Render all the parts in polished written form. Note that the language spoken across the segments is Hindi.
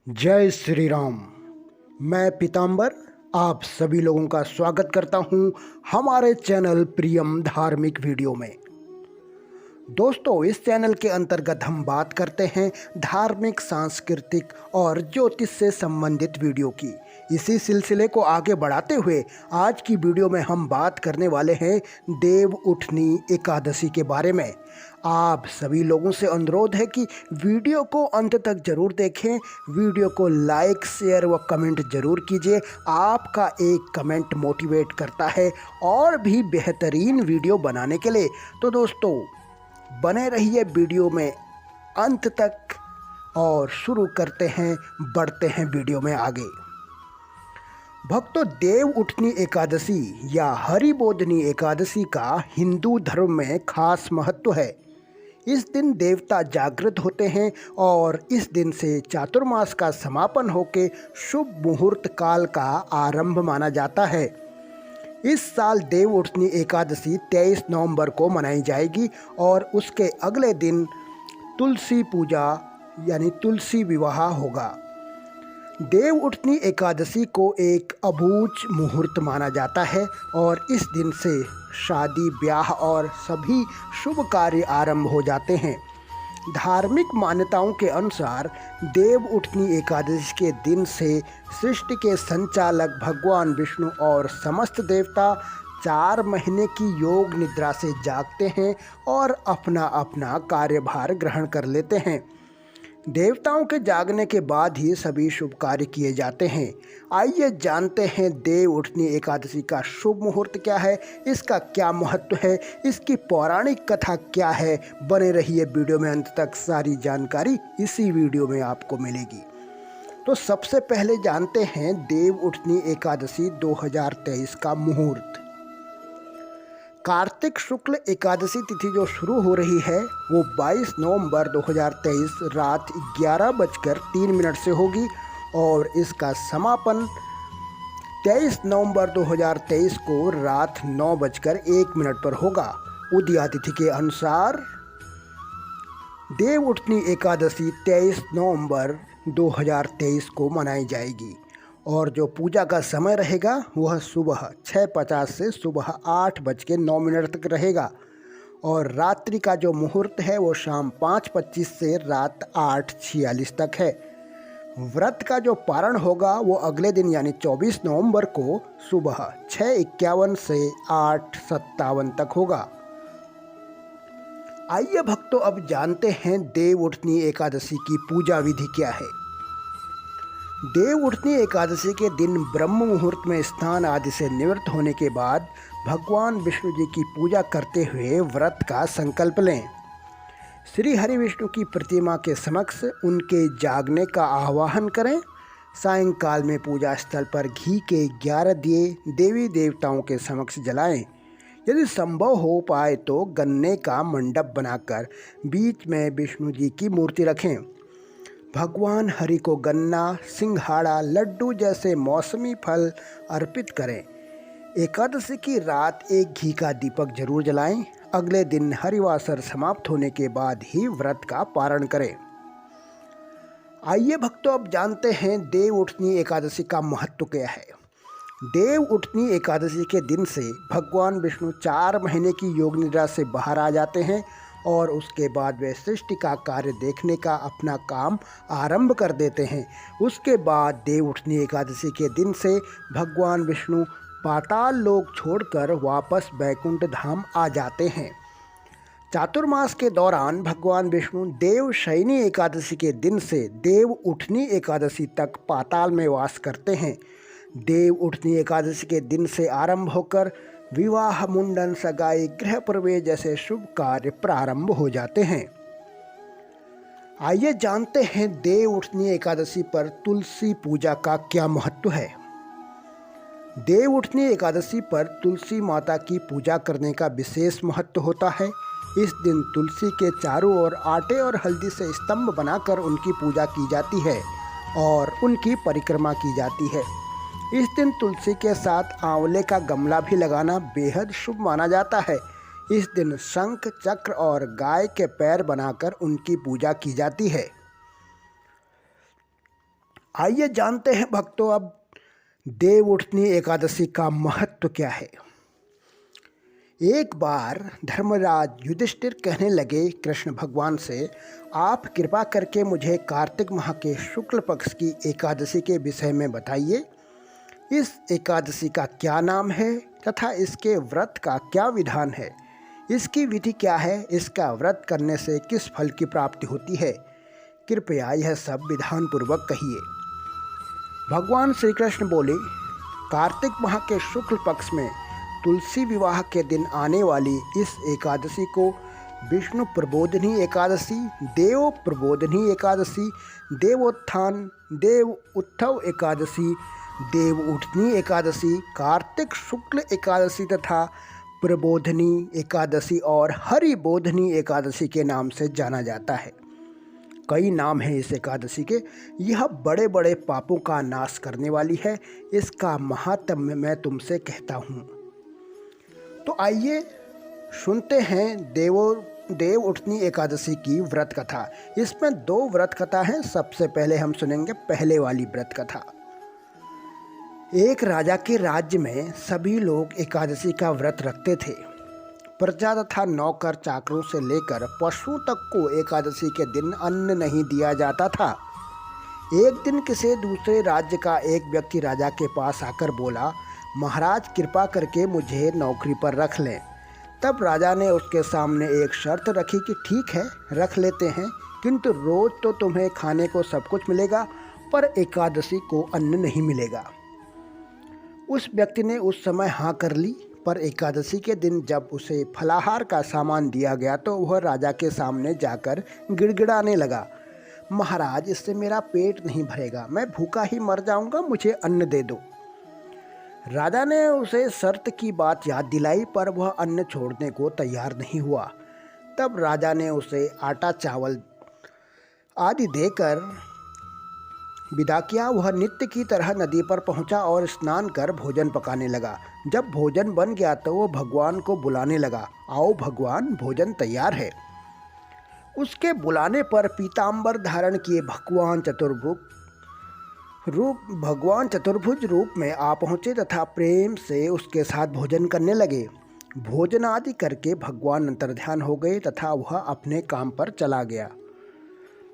जय श्री राम। मैं पीताम्बर आप सभी लोगों का स्वागत करता हूं हमारे चैनल प्रियम धार्मिक वीडियो में। दोस्तों, इस चैनल के अंतर्गत हम बात करते हैं धार्मिक, सांस्कृतिक और ज्योतिष से संबंधित वीडियो की। इसी सिलसिले को आगे बढ़ाते हुए आज की वीडियो में हम बात करने वाले हैं देव उठनी एकादशी के बारे में। आप सभी लोगों से अनुरोध है कि वीडियो को अंत तक जरूर देखें, वीडियो को लाइक, शेयर व कमेंट जरूर कीजिए। आपका एक कमेंट मोटिवेट करता है और भी बेहतरीन वीडियो बनाने के लिए। तो दोस्तों, बने रहिए वीडियो में अंत तक और शुरू करते हैं, बढ़ते हैं वीडियो में आगे। भक्तों, देव उठनी एकादशी या हरिबोधनी एकादशी का हिंदू धर्म में खास महत्व है। इस दिन देवता जागृत होते हैं और इस दिन से चातुर्मास का समापन होकर शुभ मुहूर्त काल का आरंभ माना जाता है। इस साल देव उठनी एकादशी 23 नवंबर को मनाई जाएगी और उसके अगले दिन तुलसी पूजा यानी तुलसी विवाह होगा। देव उठनी एकादशी को एक अबूझ मुहूर्त माना जाता है और इस दिन से शादी, ब्याह और सभी शुभ कार्य आरंभ हो जाते हैं। धार्मिक मान्यताओं के अनुसार देव उठनी एकादशी के दिन से सृष्टि के संचालक भगवान विष्णु और समस्त देवता 4 महीने की योग निद्रा से जागते हैं और अपना अपना कार्यभार ग्रहण कर लेते हैं। देवताओं के जागने के बाद ही सभी शुभ कार्य किए जाते हैं। आइए जानते हैं देव उठनी एकादशी का शुभ मुहूर्त क्या है, इसका क्या महत्व है, इसकी पौराणिक कथा क्या है। बने रहिए वीडियो में अंत तक, सारी जानकारी इसी वीडियो में आपको मिलेगी। तो सबसे पहले जानते हैं देव उठनी एकादशी 2023 का मुहूर्त। कार्तिक शुक्ल एकादशी तिथि जो शुरू हो रही है वो 22 नवंबर 2023 रात 11:03 से होगी और इसका समापन 23 नवंबर 2023 को रात 9:01 पर होगा। उदया तिथि के अनुसार देव उठनी एकादशी 23 नवंबर 2023 को मनाई जाएगी और जो पूजा का समय रहेगा वह सुबह 6:50 से सुबह 8:09 तक रहेगा और रात्रि का जो मुहूर्त है वो शाम 5:25 से रात 8:46 तक है। व्रत का जो पारण होगा वो अगले दिन यानी 24 नवंबर को सुबह 6:51 से 8:57 तक होगा। आइए भक्तों, अब जानते हैं देव उठनी एकादशी की पूजा विधि क्या है। देव उठनी एकादशी के दिन ब्रह्म मुहूर्त में स्नान आदि से निवृत्त होने के बाद भगवान विष्णु जी की पूजा करते हुए व्रत का संकल्प लें। श्री हरि विष्णु की प्रतिमा के समक्ष उनके जागने का आह्वान करें। सायंकाल में पूजा स्थल पर घी के 11 दिए देवी देवताओं के समक्ष जलाएं। यदि संभव हो पाए तो गन्ने का मंडप बनाकर बीच में विष्णु जी की मूर्ति रखें। भगवान हरि को गन्ना, सिंघाड़ा, लड्डू जैसे मौसमी फल अर्पित करें। एकादशी की रात एक घी का दीपक जरूर जलाएं। अगले दिन हरिवासर समाप्त होने के बाद ही व्रत का पारण करें। आइए भक्तों, अब जानते हैं देव उठनी एकादशी का महत्व क्या है। देव उठनी एकादशी के दिन से भगवान विष्णु 4 महीने की योग निद्रा से बाहर आ जाते हैं और उसके बाद वे सृष्टि का कार्य देखने का अपना काम आरंभ कर देते हैं। उसके बाद देव उठनी एकादशी के दिन से भगवान विष्णु पाताल लोक छोड़कर वापस बैकुंठ धाम आ जाते हैं। चातुर्मास के दौरान भगवान विष्णु देव शयनी एकादशी के दिन से देव उठनी एकादशी तक पाताल में वास करते हैं। देव उठनी एकादशी के दिन से आरंभ होकर विवाह, मुंडन, सगाई, गृह प्रवेश जैसे शुभ कार्य प्रारंभ हो जाते हैं। आइए जानते हैं देव उठनी एकादशी पर तुलसी पूजा का क्या महत्व है। देव उठनी एकादशी पर तुलसी माता की पूजा करने का विशेष महत्व होता है। इस दिन तुलसी के चारों ओर आटे और हल्दी से स्तंभ बनाकर उनकी पूजा की जाती है और उनकी परिक्रमा की जाती है। इस दिन तुलसी के साथ आंवले का गमला भी लगाना बेहद शुभ माना जाता है। इस दिन शंख, चक्र और गाय के पैर बनाकर उनकी पूजा की जाती है। आइए जानते हैं भक्तों अब देव उठनी एकादशी का महत्व क्या है। एक बार धर्मराज युधिष्ठिर कहने लगे कृष्ण भगवान से, आप कृपा करके मुझे कार्तिक माह के शुक्ल पक्ष की एकादशी के विषय में बताइए। इस एकादशी का क्या नाम है तथा इसके व्रत का क्या विधान है, इसकी विधि क्या है, इसका व्रत करने से किस फल की प्राप्ति होती है, कृपया यह सब विधान पूर्वक कहिए। भगवान श्री कृष्ण बोले, कार्तिक माह के शुक्ल पक्ष में तुलसी विवाह के दिन आने वाली इस एकादशी को विष्णु प्रबोधनी एकादशी, देव प्रबोधनी एकादशी, देवोत्थान, देव उत्थव एकादशी, देव उठनी एकादशी, कार्तिक शुक्ल एकादशी तथा प्रबोधनी एकादशी और हरिबोधनी एकादशी के नाम से जाना जाता है। कई नाम हैं इस एकादशी के। यह बड़े बड़े पापों का नाश करने वाली है। इसका महात्म्य मैं तुमसे कहता हूँ। तो आइए सुनते हैं देव उठनी एकादशी की व्रत कथा। इसमें 2 व्रत कथा हैं। सबसे पहले हम सुनेंगे पहले वाली व्रत कथा। एक राजा के राज्य में सभी लोग एकादशी का व्रत रखते थे। प्रजा तथा नौकर चाकरों से लेकर पशुओं तक को एकादशी के दिन अन्न नहीं दिया जाता था। एक दिन किसी दूसरे राज्य का एक व्यक्ति राजा के पास आकर बोला, महाराज कृपा करके मुझे नौकरी पर रख लें। तब राजा ने उसके सामने एक शर्त रखी कि ठीक है, रख लेते हैं, किंतु रोज तो तुम्हें खाने को सब कुछ मिलेगा, पर एकादशी को अन्न नहीं मिलेगा। उस व्यक्ति ने उस समय हाँ कर ली, पर एकादशी के दिन जब उसे फलाहार का सामान दिया गया तो वह राजा के सामने जाकर गिड़गिड़ाने लगा, महाराज इससे मेरा पेट नहीं भरेगा, मैं भूखा ही मर जाऊंगा, मुझे अन्न दे दो। राजा ने उसे शर्त की बात याद दिलाई, पर वह अन्न छोड़ने को तैयार नहीं हुआ। तब राजा ने उसे आटा चावल आदि देकर विदा किया। वह नित्य की तरह नदी पर पहुंचा और स्नान कर भोजन पकाने लगा। जब भोजन बन गया तो वह भगवान को बुलाने लगा, आओ भगवान, भोजन तैयार है। उसके बुलाने पर पीताम्बर धारण किए भगवान चतुर्भुज रूप में आ पहुँचे तथा प्रेम से उसके साथ भोजन करने लगे। भोजन आदि करके भगवान अंतर्ध्यान हो गए तथा वह अपने काम पर चला गया।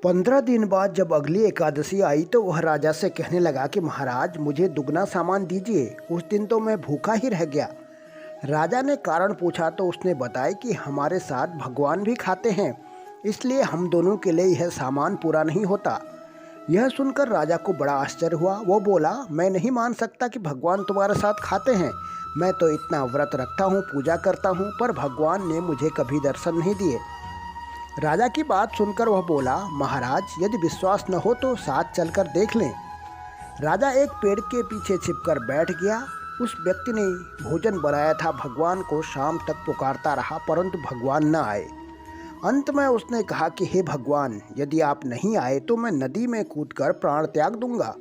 15 दिन बाद जब अगली एकादशी आई तो वह राजा से कहने लगा कि महाराज मुझे दुगना सामान दीजिए, उस दिन तो मैं भूखा ही रह गया। राजा ने कारण पूछा तो उसने बताया कि हमारे साथ भगवान भी खाते हैं, इसलिए हम दोनों के लिए यह सामान पूरा नहीं होता। यह सुनकर राजा को बड़ा आश्चर्य हुआ। वो बोला, मैं नहीं मान सकता कि भगवान तुम्हारे साथ खाते हैं। मैं तो इतना व्रत रखता हूँ, पूजा करता हूँ, पर भगवान ने मुझे कभी दर्शन नहीं दिए। राजा की बात सुनकर वह बोला, महाराज यदि विश्वास न हो तो साथ चलकर देख लें। राजा एक पेड़ के पीछे छिपकर बैठ गया। उस व्यक्ति ने भोजन बनाया था, भगवान को शाम तक पुकारता रहा, परंतु भगवान न आए। अंत में उसने कहा कि हे भगवान, यदि आप नहीं आए तो मैं नदी में कूदकर प्राण त्याग दूंगा।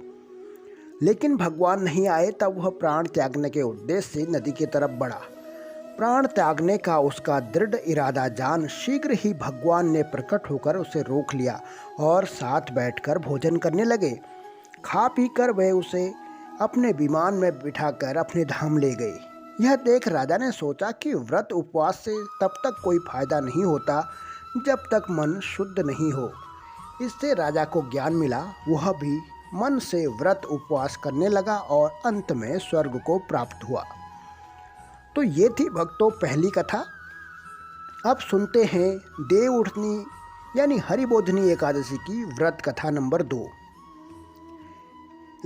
लेकिन भगवान नहीं आए। तब वह प्राण त्यागने के उद्देश्य से नदी की तरफ बढ़ा। प्राण त्यागने का उसका दृढ़ इरादा जान शीघ्र ही भगवान ने प्रकट होकर उसे रोक लिया और साथ बैठकर भोजन करने लगे। खा पी कर वे उसे अपने विमान में बिठाकर अपने धाम ले गए। यह देख राजा ने सोचा कि व्रत उपवास से तब तक कोई फायदा नहीं होता जब तक मन शुद्ध नहीं हो। इससे राजा को ज्ञान मिला। वह भी मन से व्रत उपवास करने लगा और अंत में स्वर्ग को प्राप्त हुआ। तो ये थी भक्तों पहली कथा। अब सुनते हैं देव उठनी यानी हरिबोधनी एकादशी की व्रत कथा नंबर 2।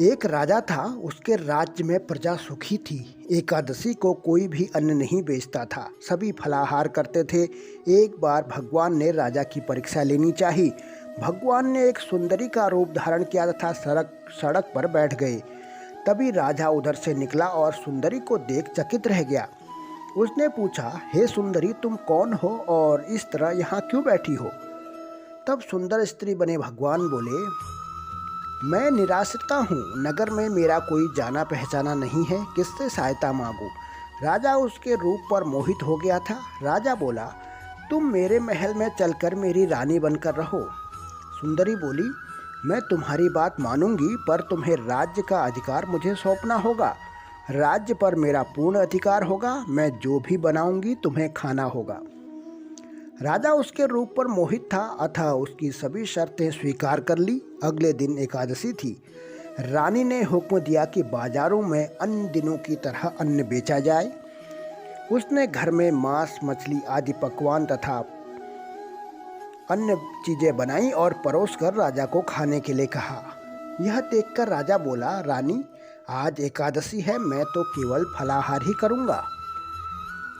एक राजा था, उसके राज्य में प्रजा सुखी थी। एकादशी को कोई भी अन्न नहीं बेचता था, सभी फलाहार करते थे। एक बार भगवान ने राजा की परीक्षा लेनी चाहिए। भगवान ने एक सुंदरी का रूप धारण किया तथा सड़क पर बैठ गए। तभी राजा उधर से निकला और सुंदरी को देख चकित रह गया। उसने पूछा, हे सुंदरी, तुम कौन हो और इस तरह यहाँ क्यों बैठी हो? तब सुंदर स्त्री बने भगवान बोले, मैं निराश्रिता हूँ, नगर में मेरा कोई जाना पहचाना नहीं है, किससे सहायता मांगूं? राजा उसके रूप पर मोहित हो गया था। राजा बोला, तुम मेरे महल में चलकर मेरी रानी बनकर रहो। सुंदरी बोली, मैं तुम्हारी बात मानूंगी, पर तुम्हें राज्य का अधिकार मुझे सौंपना होगा। राज्य पर मेरा पूर्ण अधिकार होगा। मैं जो भी बनाऊंगी तुम्हें खाना होगा। राजा उसके रूप पर मोहित था, अतः उसकी सभी शर्तें स्वीकार कर ली। अगले दिन एकादशी थी। रानी ने हुक्म दिया कि बाजारों में अन्य दिनों की तरह अन्न बेचा जाए। उसने घर में मांस, मछली आदि पकवान तथा अन्य चीजें बनाई और परोस कर राजा को खाने के लिए कहा। यह देखकर राजा बोला, रानी, आज एकादशी है, मैं तो केवल फलाहार ही करूंगा।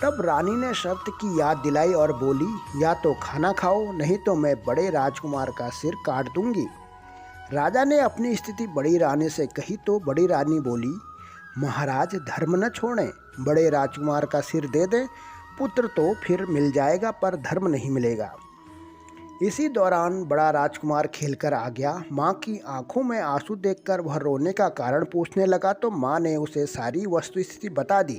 तब रानी ने शर्त की याद दिलाई और बोली, या तो खाना खाओ, नहीं तो मैं बड़े राजकुमार का सिर काट दूंगी। राजा ने अपनी स्थिति बड़ी रानी से कही तो बड़ी रानी बोली, महाराज, धर्म न छोड़ें, बड़े राजकुमार का सिर दे दें। पुत्र तो फिर मिल जाएगा, पर धर्म नहीं मिलेगा। इसी दौरान बड़ा राजकुमार खेलकर आ गया। माँ की आंखों में आंसू देखकर वह रोने का कारण पूछने लगा तो माँ ने उसे सारी वस्तुस्थिति बता दी।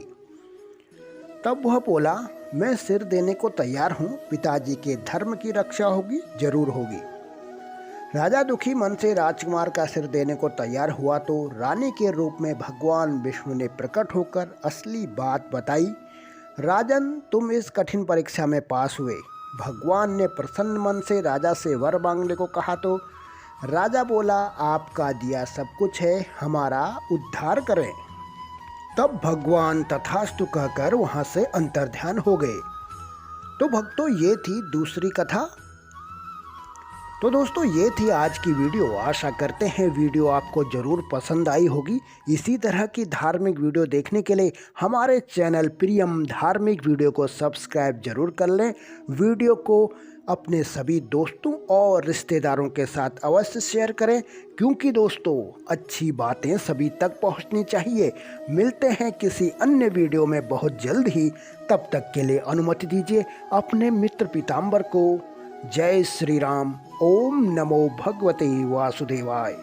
तब वह बोला, मैं सिर देने को तैयार हूँ, पिताजी के धर्म की रक्षा होगी, जरूर होगी। राजा दुखी मन से राजकुमार का सिर देने को तैयार हुआ तो रानी के रूप में भगवान विष्णु ने प्रकट होकर असली बात बताई। राजन, तुम इस कठिन परीक्षा में पास हुए। भगवान ने प्रसन्न मन से राजा से वर मांगने को कहा तो राजा बोला, आपका दिया सब कुछ है, हमारा उद्धार करें। तब भगवान तथास्तु कहकर वहां से अंतर्ध्यान हो गए। तो भक्तों, ये थी दूसरी कथा। तो दोस्तों, ये थी आज की वीडियो। आशा करते हैं वीडियो आपको ज़रूर पसंद आई होगी। इसी तरह की धार्मिक वीडियो देखने के लिए हमारे चैनल प्रियम धार्मिक वीडियो को सब्सक्राइब जरूर कर लें। वीडियो को अपने सभी दोस्तों और रिश्तेदारों के साथ अवश्य शेयर करें, क्योंकि दोस्तों, अच्छी बातें सभी तक पहुंचनी चाहिए। मिलते हैं किसी अन्य वीडियो में बहुत जल्द ही। तब तक के लिए अनुमति दीजिए अपने मित्र पीताम्बर को। जय श्री राम। ओम नमो भगवते वासुदेवाय।